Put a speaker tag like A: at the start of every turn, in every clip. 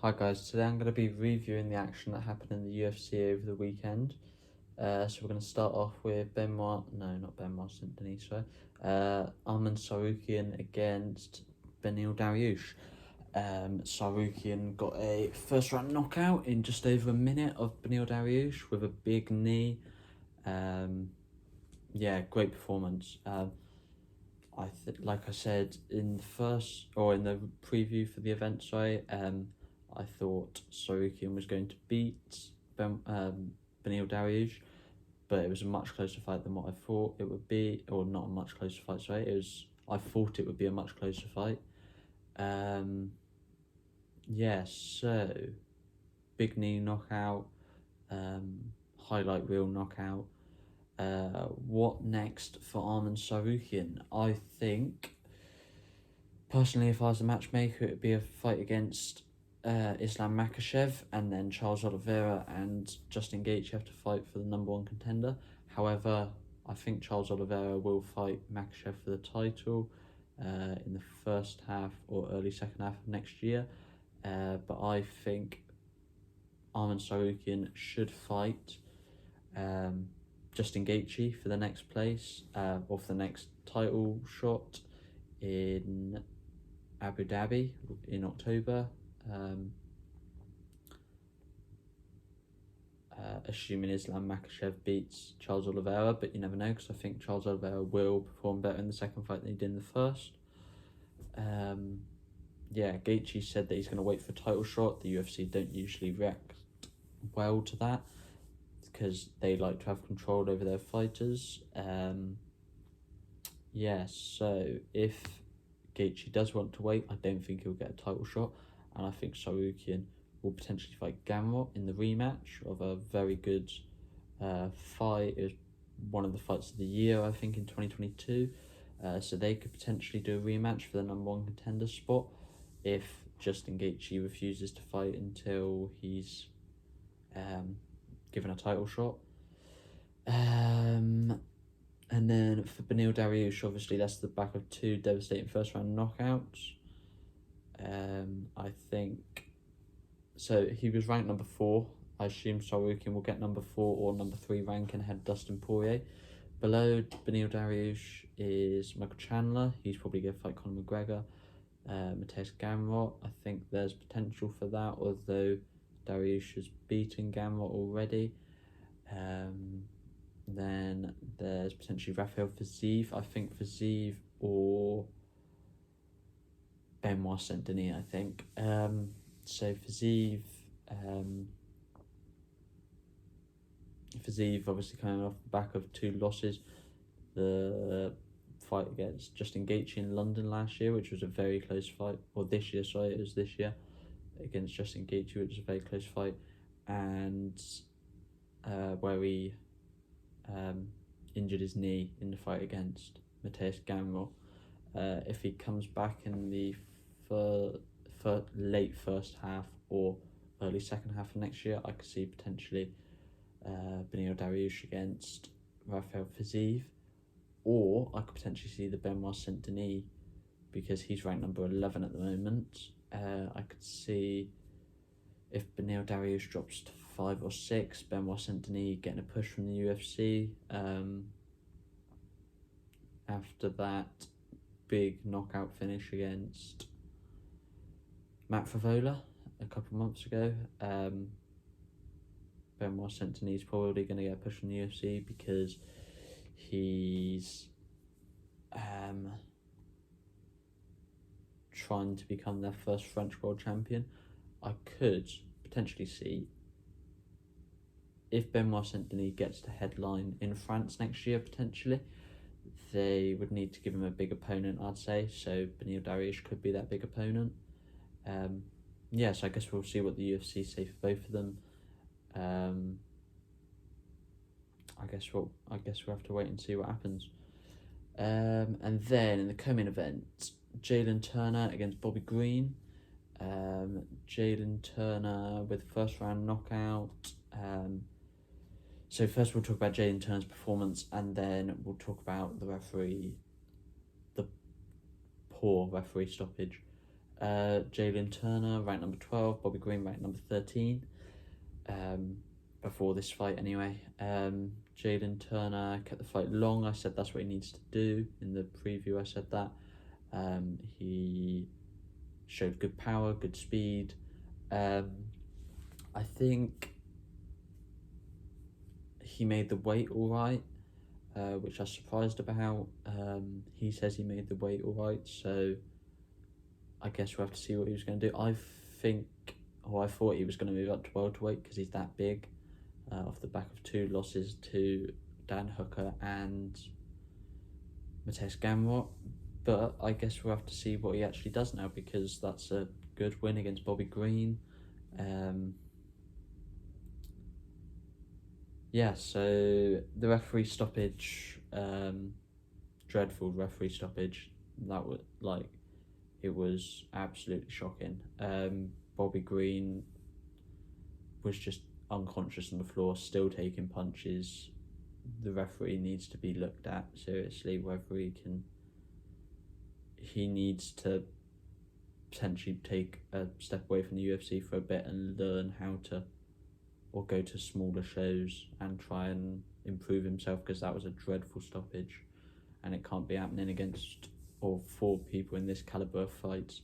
A: Hi guys, today I'm going to be reviewing the action that happened in the UFC over the weekend. So we're going to start off with Arman Tsarukyan against Beneil Dariush. Tsarukyan got a first round knockout in just over a minute of Beneil Dariush with a big knee. Great performance. Like I said in the preview for the event, I thought Tsarukyan was going to beat Beneil Dariush, but it was a much closer fight than what I thought it would be, or not a much closer fight. I thought it would be a much closer fight. So big knee knockout, highlight reel knockout. What next for Arman Tsarukyan? I think, personally, if I was a matchmaker, it would be a fight against Islam Makhachev, and then Charles Oliveira and Justin Gaethje have to fight for the number one contender. However, I think Charles Oliveira will fight Makhachev for the title in the first half or early second half of next year. But I think Arman Tsarukyan should fight Justin Gaethje for the next place, or for the next title shot in Abu Dhabi in October. Assuming Islam Makhachev beats Charles Oliveira, but you never know, because I think Charles Oliveira will perform better in the second fight than he did in the first. Gaethje said that he's going to wait for a title shot. The UFC don't usually react well to that, because they like to have control over their fighters. So if Gaethje does want to wait, I don't think he'll get a title shot, and I think Tsarukyan will potentially fight Gamrot in the rematch of a very good fight. It was one of the fights of the year, I think, in 2022. So they could potentially do a rematch for the number one contender spot if Justin Gaethje refuses to fight until he's given a title shot. And then for Beneil Dariush, obviously that's the back of two devastating first round knockouts. I think so. He was ranked number 4. I assume Tsarukyan will get number 4 or number 3 ranking ahead of Dustin Poirier. Below Beneil Dariush is Michael Chandler. He's probably going to fight Conor McGregor. Mateusz Gamrot, I think there's potential for that, although Dariush has beaten Gamrot already. Then there's potentially Rafael Fiziev. I think Fiziev or Benoit Saint-Denis, I think. So Fiziev obviously coming off the back of 2 losses. The fight against Justin Gaethje in London last year, which was a very close fight, or this year, it was this year, against Justin Gaethje, which was a very close fight, and where he injured his knee in the fight against Mateusz Gamrot. If he comes back in the late first half or early second half of next year, I could see potentially Beneil Dariush against Rafael Fiziev, or I could potentially see the Benoit Saint-Denis, because he's ranked number 11 at the moment. I could see if Beneil Dariush drops to 5 or 6, Benoit Saint-Denis getting a push from the UFC. After that big knockout finish against Matt Favola a couple of months ago, Benoit Saint-Denis is probably going to get a push from the UFC, because he's trying to become their first French world champion. I could potentially see, if Benoit Saint-Denis gets to headline in France next year, potentially, they would need to give him a big opponent, I'd say. So Beneil Dariush could be that big opponent. So I guess we'll see what the UFC say for both of them. I guess we'll have to wait and see what happens. And then in the co-main event, Jalen Turner against Bobby Green. Jalen Turner with first round knockout. So first we'll talk about Jalen Turner's performance, and then we'll talk about the poor referee stoppage. Jalen Turner, ranked number 12. Bobby Green, ranked number 13. Before this fight anyway. Jalen Turner kept the fight long. I said that's what he needs to do. In the preview I said that. He showed good power, good speed. I think he made the weight alright, which I was surprised about. He says he made the weight alright, so I guess we'll have to see what he was going to do. I thought he was going to move up to welterweight because he's that big, off the back of 2 losses to Dan Hooker and Mateus Gamrot. But I guess we'll have to see what he actually does now, because that's a good win against Bobby Green. Yeah, so the referee stoppage, dreadful referee stoppage. That was it was absolutely shocking. Bobby Green was just unconscious on the floor, still taking punches. The referee needs to be looked at seriously, whether he needs to potentially take a step away from the UFC for a bit and learn how to, or go to smaller shows and try and improve himself, because that was a dreadful stoppage, and it can't be happening against or for people in this caliber of fights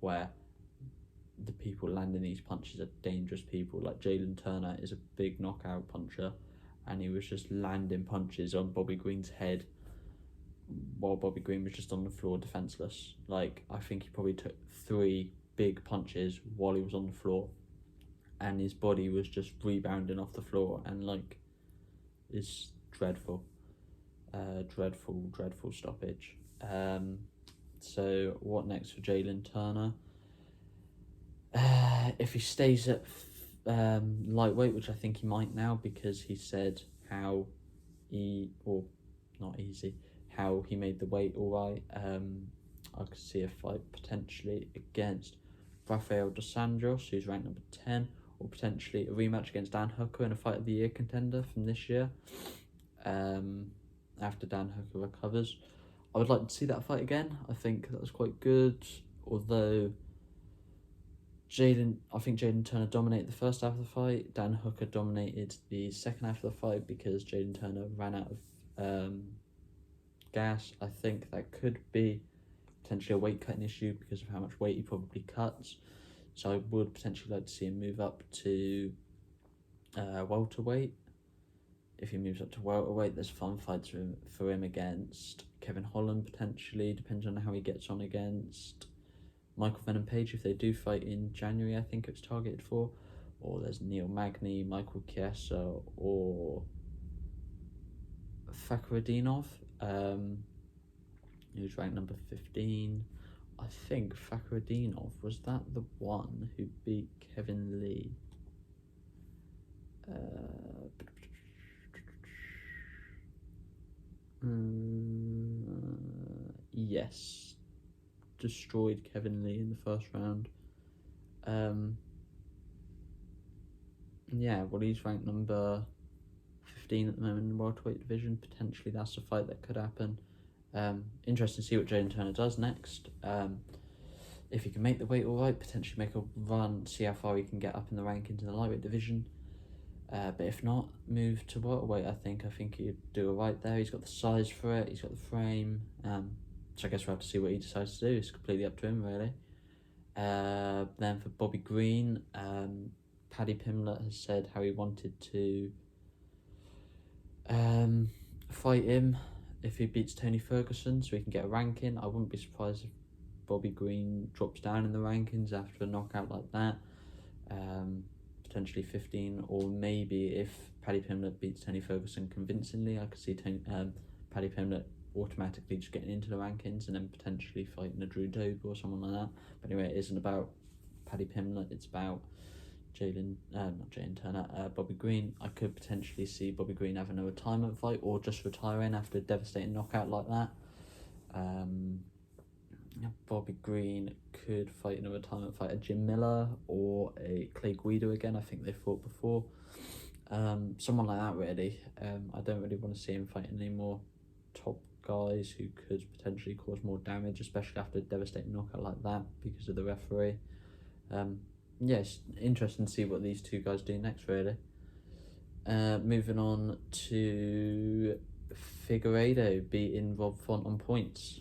A: where the people landing these punches are dangerous people. Like Jalen Turner is a big knockout puncher, and he was just landing punches on Bobby Green's head while Bobby Green was just on the floor defenseless. I think he probably took 3 big punches while he was on the floor, and his body was just rebounding off the floor, and it's dreadful. Dreadful stoppage. So what next for Jalen Turner? If he stays at lightweight, which I think he might now, because he said how he made the weight alright. I could see a fight potentially against Rafael dos Anjos, who's ranked number 10, or potentially a rematch against Dan Hooker in a Fight of the Year contender from this year, after Dan Hooker recovers. I would like to see that fight again. I think that was quite good, although I think Jalen Turner dominated the first half of the fight. Dan Hooker dominated the second half of the fight because Jalen Turner ran out of gas. I think that could be potentially a weight cutting issue because of how much weight he probably cuts. So I would potentially like to see him move up to welterweight. If he moves up to welterweight, there's fun fights for him against Kevin Holland potentially, depends on how he gets on against Michael Venom Page if they do fight in January, I think it's targeted for. Or there's Neil Magny, Michael Chiesa, or Figueredo, who's ranked number 15. I think Figueredo, was that the one who beat Kevin Lee? Yes, destroyed Kevin Lee in the first round. Yeah, well, he's ranked number 15 at the moment in the welterweight division. Potentially that's a fight that could happen. Interesting to see what Jalen Turner does next. If he can make the weight alright, potentially make a run, see how far he can get up in the rankings in the lightweight division. But if not, move to welterweight. I think he'd do alright there. He's got the size for it, he's got the frame. So I guess we'll have to see what he decides to do. It's completely up to him, really. Then for Bobby Green, Paddy Pimblett has said how he wanted to fight him if he beats Tony Ferguson so he can get a ranking. I wouldn't be surprised if Bobby Green drops down in the rankings after a knockout like that. Potentially 15, or maybe if Paddy Pimblett beats Tony Ferguson convincingly, I could see Paddy Pimblett automatically just getting into the rankings and then potentially fighting a Drew Dober or someone like that. But anyway, it isn't about Paddy Pimblett, it's about Bobby Green. I could potentially see Bobby Green having a retirement fight or just retiring after a devastating knockout like that. Bobby Green could fight in a retirement fight a Jim Miller or a Clay Guida again. I think they fought before. Someone like that, really. I don't really want to see him fighting any more top guys who could potentially cause more damage, especially after a devastating knockout like that because of the referee. Yeah, it's interesting to see what these two guys do next, really. Moving on to Figueredo beating Rob Font on points.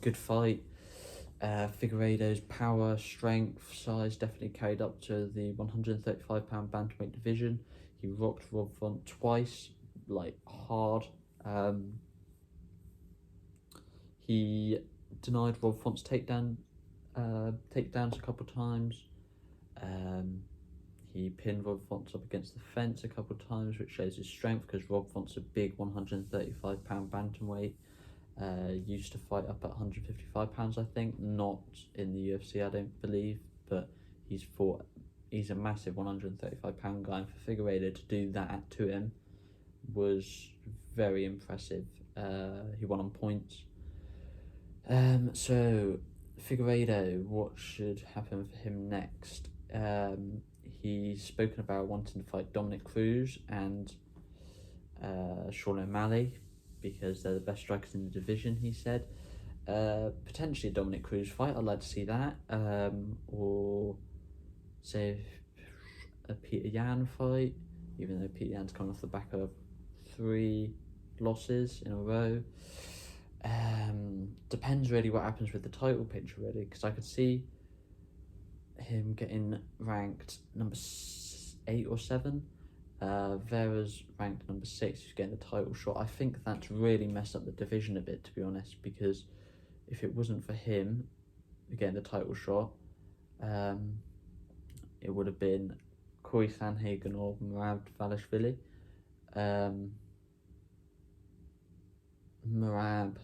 A: Good fight. Figueredo's power, strength, size definitely carried up to the 135-pound bantamweight division. He rocked Rob Font twice, like hard. He denied Rob Font's takedowns a couple times. He pinned Rob Font up against the fence a couple times, which shows his strength because Rob Font's a big 135-pound bantamweight. Used to fight up at 155 pounds, I think, not in the UFC, I don't believe, but he's a massive 135-pound guy, and for Figueredo to do that to him was very impressive. He won on points. So Figueredo, what should happen for him next? He's spoken about wanting to fight Dominic Cruz and Sean O'Malley because they're the best strikers in the division, he said. Potentially a Dominic Cruz fight, I'd like to see that. Or say a Peter Yan fight, even though Peter Yan's come off the back of 3 losses in a row. Depends really what happens with the title picture, really, because I could see him getting ranked number 8 or 7. Vera's ranked number 6, who's getting the title shot. I think that's really messed up the division a bit, to be honest, because if it wasn't for him getting the title shot, it would have been Corey Sandhagen or Merab Dvalishvili. Merab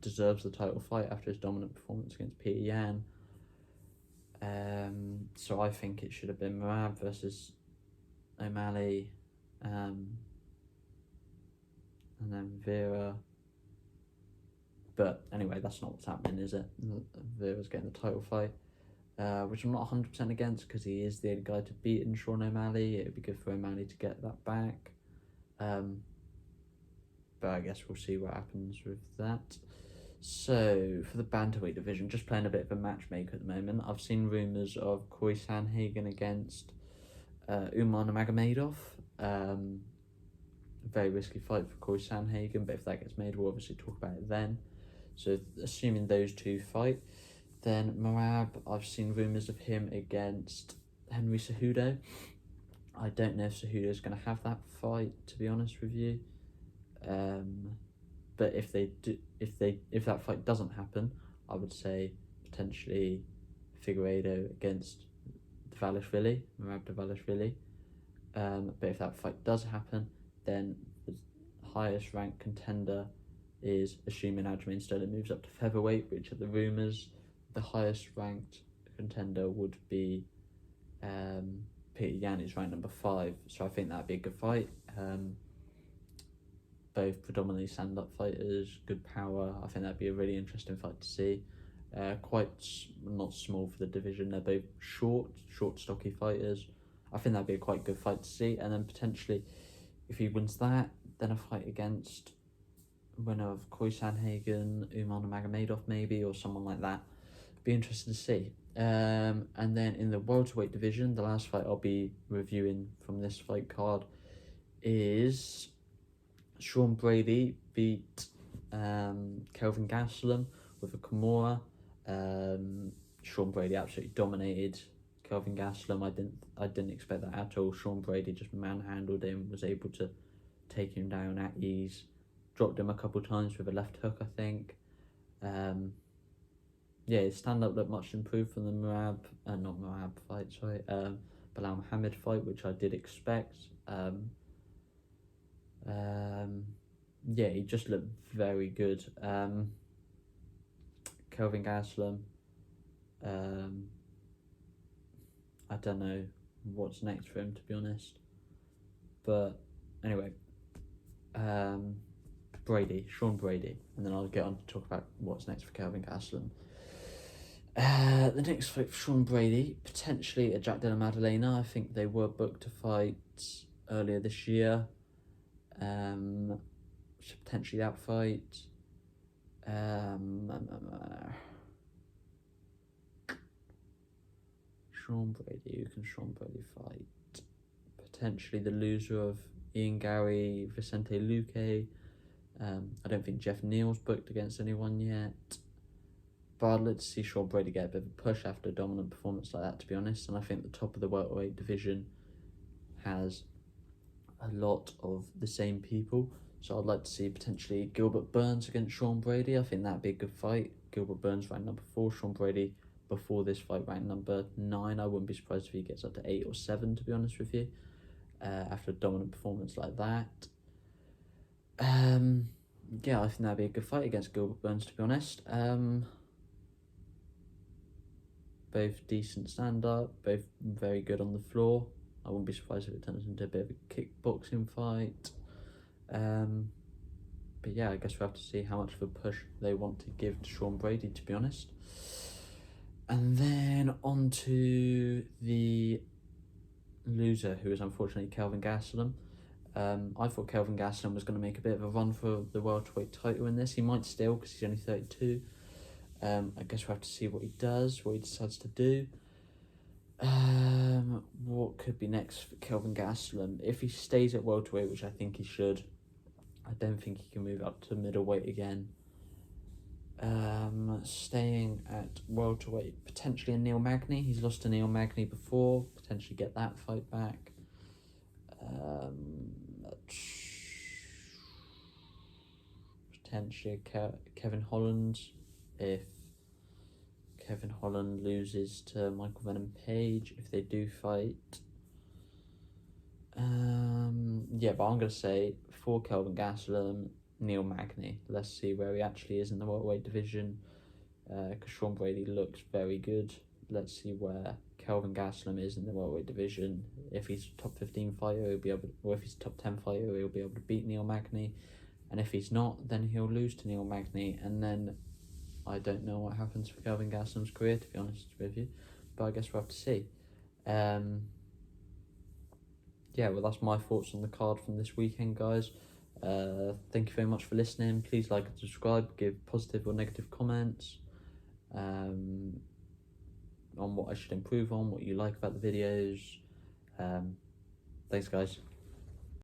A: deserves the title fight after his dominant performance against Peter Yan. So I think it should have been Merab versus O'Malley, and then Vera. But anyway, that's not what's happening, is it? Vera's getting the title fight, which I'm not 100% against because he is the only guy to beat in Sean O'Malley. It would be good for O'Malley to get that back. But I guess we'll see what happens with that. So, for the bantamweight division, just playing a bit of a matchmaker at the moment. I've seen rumours of Corey Sandhagen against Umar Nurmagomedov. Very risky fight for Corey Sandhagen, but if that gets made, we'll obviously talk about it then. So, assuming those two fight, then Merab, I've seen rumours of him against Henry Cejudo. I don't know if Cejudo's going to have that fight, to be honest with you. But if that fight doesn't happen, I would say potentially Figueredo against Dvalishvili, Merab Dvalishvili. But if that fight does happen, then the highest ranked contender is, assuming Aljamain Sterling moves up to featherweight, which are the rumours, the highest ranked contender would be Peter Yan, who's ranked number 5. So I think that'd be a good fight. Both predominantly stand-up fighters, good power. I think that'd be a really interesting fight to see. Quite not small for the division. They're both short, stocky fighters. I think that'd be a quite good fight to see. And then potentially, if he wins that, then a fight against winner of Corey Sandhagen, Umar Nurmagomedov maybe, or someone like that. Be interesting to see. And then in the welterweight division, the last fight I'll be reviewing from this fight card is Sean Brady beat Kelvin Gastelum with a Kimura. Sean Brady absolutely dominated Kelvin Gastelum. I didn't expect that at all. Sean Brady just manhandled him, was able to take him down at ease, dropped him a couple times with a left hook, I think. His stand-up looked much improved from the Bilal Muhammad fight, which I did expect. He just looked very good. Kelvin Gastelum, I don't know what's next for him, to be honest. But anyway, Sean Brady, and then I'll get on to talk about what's next for Kelvin Gastelum. The next fight for Sean Brady, potentially a Jack Della Maddalena. I think they were booked to fight earlier this year. potentially that fight. Sean Brady, who can Sean Brady fight? Potentially the loser of Ian Gary, Vicente Luque. I don't think Jeff Neal's booked against anyone yet. But I'd like to see Sean Brady get a bit of a push after a dominant performance like that, to be honest. And I think the top of the welterweight division has a lot of the same people. So I'd like to see potentially Gilbert Burns against Sean Brady. I think that'd be a good fight. Gilbert Burns ranked number 4, Sean Brady before this fight ranked number 9. I wouldn't be surprised if he gets up to 8 or 7, to be honest with you, after a dominant performance like that. Yeah, I think that'd be a good fight against Gilbert Burns, to be honest. Both decent stand-up, both very good on the floor. I wouldn't be surprised if it turns into a bit of a kickboxing fight. But yeah, I guess we'll have to see how much of a push they want to give to Sean Brady, to be honest. And then on to the loser, who is unfortunately Kelvin Gastelum. I thought Kelvin Gastelum was going to make a bit of a run for the welterweight title in this. He might still, because he's only 32. I guess we'll have to see what he does, what he decides to do. What could be next for Kelvin Gastelum? If he stays at welterweight, which I think he should, I don't think he can move up to middleweight again. Staying at welterweight, potentially a Neil Magny. He's lost to Neil Magny before. Potentially get that fight back. Potentially Kevin Holland, if Kevin Holland loses to Michael Venom Page, if they do fight. Yeah, but I'm going to say for Kelvin Gastelum, Neil Magny. Let's see where he actually is in the welterweight division, because Sean Brady looks very good. Let's see where Kelvin Gastelum is in the welterweight division. If he's a top 15 fighter, he'll be able to, or if he's a top 10 fighter, he'll be able to beat Neil Magny. And if he's not, then he'll lose to Neil Magny, and then I don't know what happens for Kelvin Gastelum's career, to be honest with you, but I guess we'll have to see. Yeah, well, that's my thoughts on the card from this weekend, guys. Thank you very much for listening. Please like and subscribe, give positive or negative comments on what I should improve on, what you like about the videos. Thanks, guys.